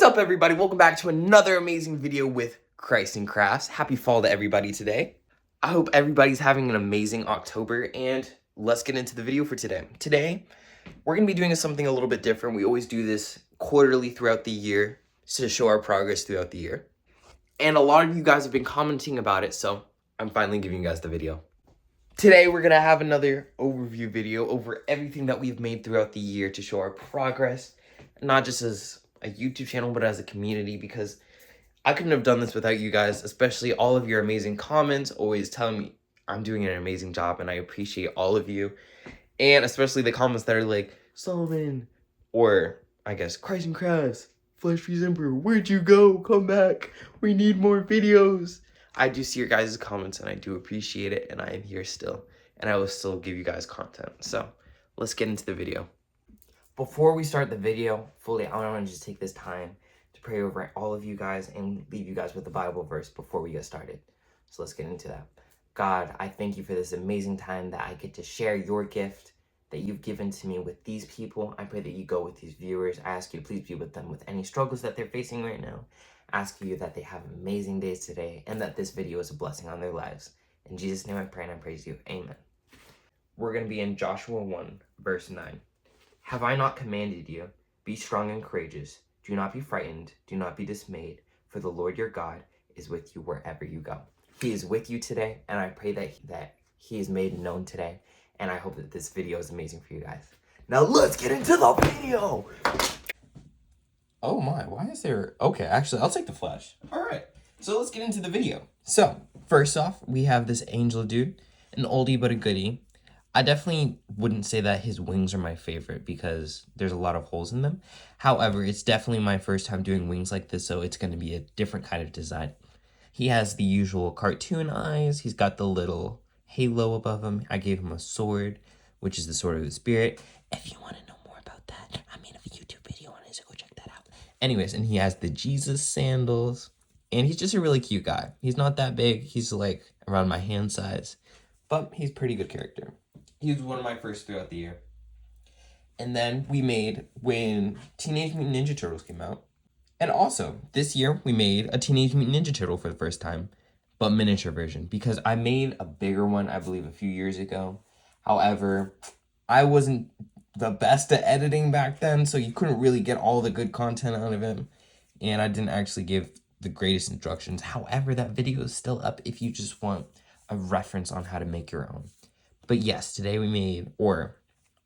What's up, everybody? Welcome back to another amazing video with Christ and Crafts. Happy fall to everybody today. I hope everybody's having an amazing October, and let's get into the video for today. Today, we're going to be doing something a little bit different. We always do this quarterly throughout the year to show our progress throughout the year. And a lot of you guys have been commenting about it, so I'm finally giving you guys the video. Today, we're going to have another overview video over everything that we've made throughout the year to show our progress, not just as a YouTube channel, but as a community, because I couldn't have done this without you guys, especially all of your amazing comments, always telling me I'm doing an amazing job, and I appreciate all of you, and especially the comments that are like, Solomon, or I guess, Christ and Crafts, Flesh Freeze Emperor, where'd you go? Come back, we need more videos. I do see your guys' comments, and I do appreciate it, and I am here still, and I will still give you guys content, so let's get into the video. Before we start the video fully, I want to just take this time to pray over all of you guys and leave you guys with the Bible verse before we get started. So let's get into that. God, I thank you for this amazing time that I get to share your gift that you've given to me with these people. I pray that you go with these viewers. I ask you to please be with them with any struggles that they're facing right now. I ask you that they have amazing days today and that this video is a blessing on their lives. In Jesus' name I pray and I praise you. Amen. We're going to be in Joshua 1, verse 9. Have I not commanded you? Be strong and courageous. Do not be frightened. Do not be dismayed. For the Lord your God is with you wherever you go. He is with you today, and I pray that he is made known today. And I hope that this video is amazing for you guys. Now let's get into the video. Oh my, why is there... Okay, actually, I'll take the flash. All right, so let's get into the video. So, first off, we have this angel dude, an oldie but a goodie. I definitely wouldn't say that his wings are my favorite because there's a lot of holes in them. However, it's definitely my first time doing wings like this, so it's going to be a different kind of design. He has the usual cartoon eyes. He's got the little halo above him. I gave him a sword, which is the sword of the spirit. If you want to know more about that, I made a YouTube video on it, so go check that out. Anyways, and he has the Jesus sandals, and he's just a really cute guy. He's not that big. He's like around my hand size, but he's a pretty good character. He was one of my first throughout the year. And then we made when Teenage Mutant Ninja Turtles came out. And also, this year, we made a Teenage Mutant Ninja Turtle for the first time, but miniature version. Because I made a bigger one, I believe, a few years ago. However, I wasn't the best at editing back then, so you couldn't really get all the good content out of him. And I didn't actually give the greatest instructions. However, that video is still up if you just want a reference on how to make your own. But yes, today we made, or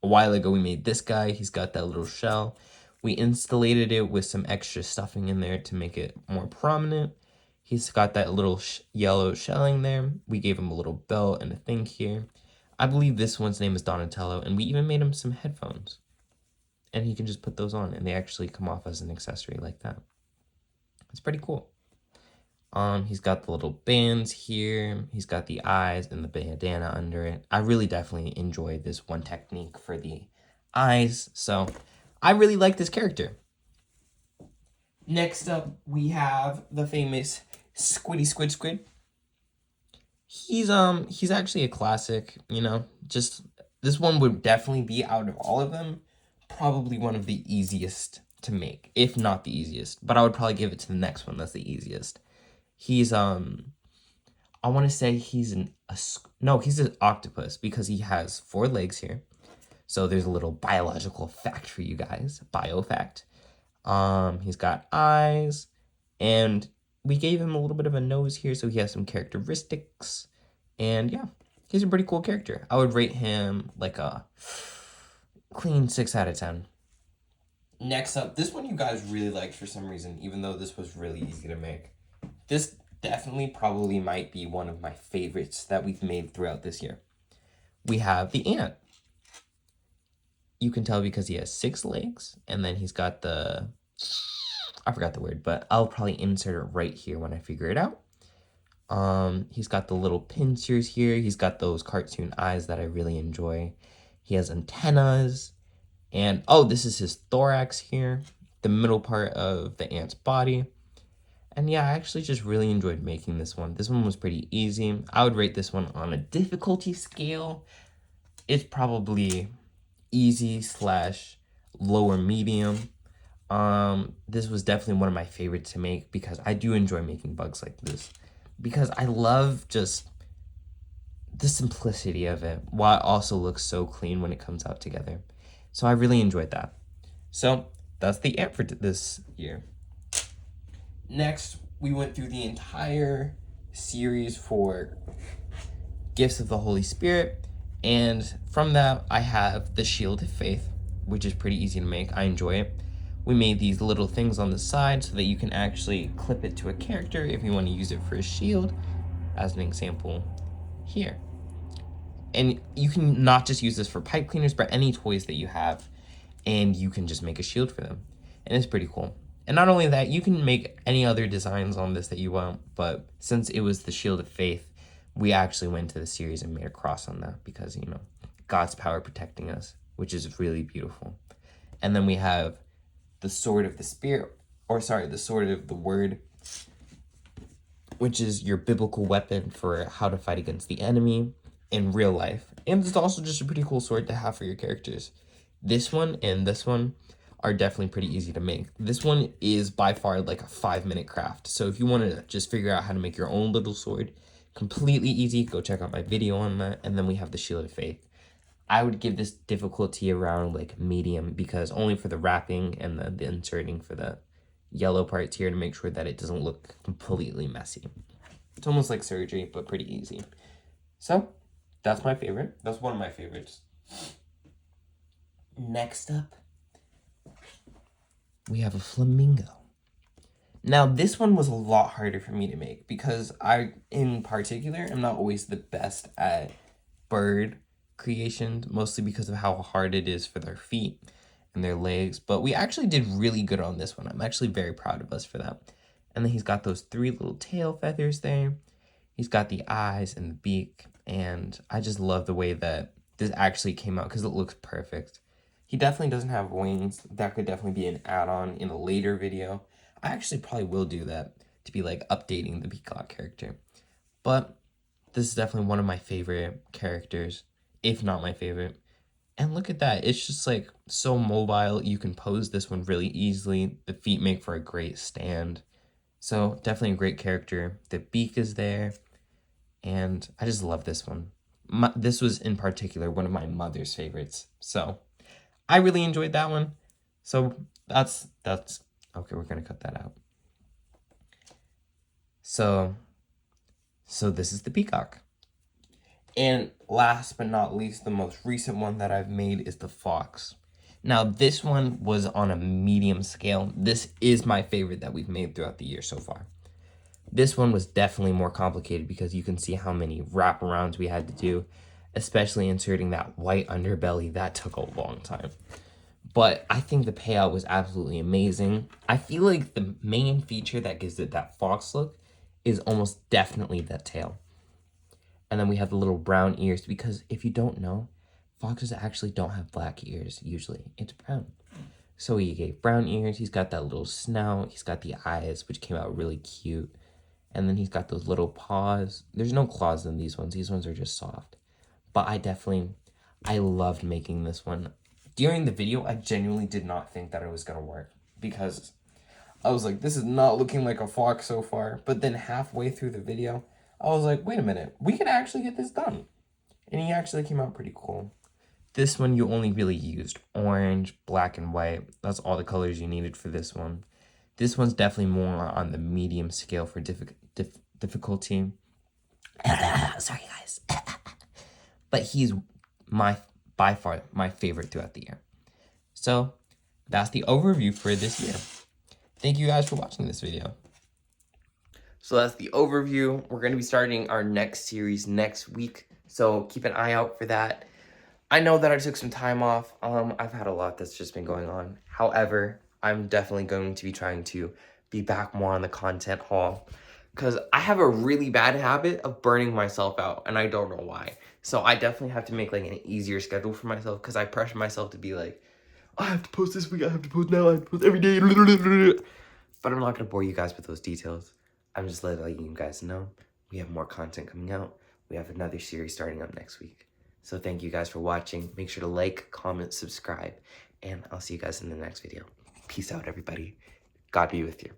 a while ago we made this guy. He's got that little shell. We installated it with some extra stuffing in there to make it more prominent. He's got that little yellow shelling there. We gave him a little belt and a thing here. I believe this one's name is Donatello, and we even made him some headphones. And he can just put those on, and they actually come off as an accessory like that. It's pretty cool. He's got the little bands here. He's got the eyes and the bandana under it. I really definitely enjoy this one technique for the eyes. So I really like this character. Next up, we have the famous Squiddy Squid. He's actually a classic, you know, just this one would definitely be out of all of them, probably one of the easiest to make, if not the easiest. But I would probably give it to the next one that's the easiest. He's, I want to say he's an octopus because he has 4 legs here. So there's a little biological fact for you guys, bio fact. He's got eyes, and we gave him a little bit of a nose here, so he has some characteristics. And yeah, he's a pretty cool character. I would rate him like a clean 6 out of 10. Next up, this one you guys really liked for some reason, even though this was really easy to make. This definitely probably might be one of my favorites that we've made throughout this year. We have the ant. You can tell because he has 6 legs, and then he's got the... I forgot the word, but I'll probably insert it right here when I figure it out. He's got the little pincers here. He's got those cartoon eyes that I really enjoy. He has antennas. And, oh, this is his thorax here, the middle part of the ant's body. And yeah, I actually just really enjoyed making this one. This one was pretty easy. I would rate this one on a difficulty scale. It's probably easy / lower medium. This was definitely one of my favorites to make because I do enjoy making bugs like this. Because I love just the simplicity of it, while it also looks so clean when it comes out together. So I really enjoyed that. So that's the ant for this year. Next, we went through the entire series for Gifts of the Holy Spirit, and from that I have the Shield of Faith, which is pretty easy to make. I enjoy it. We made these little things on the side so that you can actually clip it to a character if you want to use it for a shield, as an example here. And you can not just use this for pipe cleaners, but any toys that you have, and you can just make a shield for them. And it's pretty cool. And not only that, you can make any other designs on this that you want, but since it was the Shield of Faith, we actually went to the series and made a cross on that because, you know, God's power protecting us, which is really beautiful. And then we have the Sword of the Spirit, the Sword of the Word, which is your biblical weapon for how to fight against the enemy in real life. And it's also just a pretty cool sword to have for your characters. This one and this one are definitely pretty easy to make. This one is by far like a 5-minute craft. So if you want to just figure out how to make your own little sword, completely easy, go check out my video on that. And then we have the Shield of Faith. I would give this difficulty around like medium because only for the wrapping and the inserting for the yellow parts here to make sure that it doesn't look completely messy. It's almost like surgery, but pretty easy. So that's my favorite. That's one of my favorites. Next up, we have a Flamingo. Now, this one was a lot harder for me to make because I, in particular, am not always the best at bird creation, mostly because of how hard it is for their feet and their legs. But we actually did really good on this one. I'm actually very proud of us for that. And then he's got those 3 little tail feathers there. He's got the eyes and the beak. And I just love the way that this actually came out because it looks perfect. He definitely doesn't have wings. That could definitely be an add-on in a later video. I actually probably will do that to be like updating the peacock character. But this is definitely one of my favorite characters, if not my favorite. And look at that. It's just like so mobile. You can pose this one really easily. The feet make for a great stand. So definitely a great character. The beak is there. And I just love this one. This was in particular one of my mother's favorites. So I really enjoyed that one. So that's okay, we're gonna cut that out. So this is the peacock. And last but not least, the most recent one that I've made is the fox. Now this one was on a medium scale. This is my favorite that we've made throughout the year so far. This one was definitely more complicated because you can see how many wraparounds we had to do, especially inserting that white underbelly. That took a long time. But I think the payout was absolutely amazing. I feel like the main feature that gives it that fox look is almost definitely that tail. And then we have the little brown ears because if you don't know, foxes actually don't have black ears usually. It's brown. So he gave brown ears. He's got that little snout. He's got the eyes, which came out really cute. And then he's got those little paws. There's no claws in these ones. These ones are just soft. But I loved making this one. During the video, I genuinely did not think that it was going to work because I was like, this is not looking like a fox so far. But then halfway through the video, I was like, wait a minute, we can actually get this done. And he actually came out pretty cool. This one, you only really used orange, black, and white. That's all the colors you needed for this one. This one's definitely more on the medium scale for difficulty. Sorry, guys. But he's by far my favorite throughout the year. So that's the overview for this year. Thank you guys for watching this video. So that's the overview. We're going to be starting our next series next week. So keep an eye out for that. I know that I took some time off. I've had a lot that's just been going on. However, I'm definitely going to be trying to be back more on the content haul because I have a really bad habit of burning myself out and I don't know why. So I definitely have to make like an easier schedule for myself because I pressure myself to be like, I have to post this week, I have to post now, I have to post every day. But I'm not going to bore you guys with those details. I'm just letting you guys know we have more content coming out. We have another series starting up next week. So thank you guys for watching. Make sure to like, comment, subscribe, and I'll see you guys in the next video. Peace out, everybody. God be with you.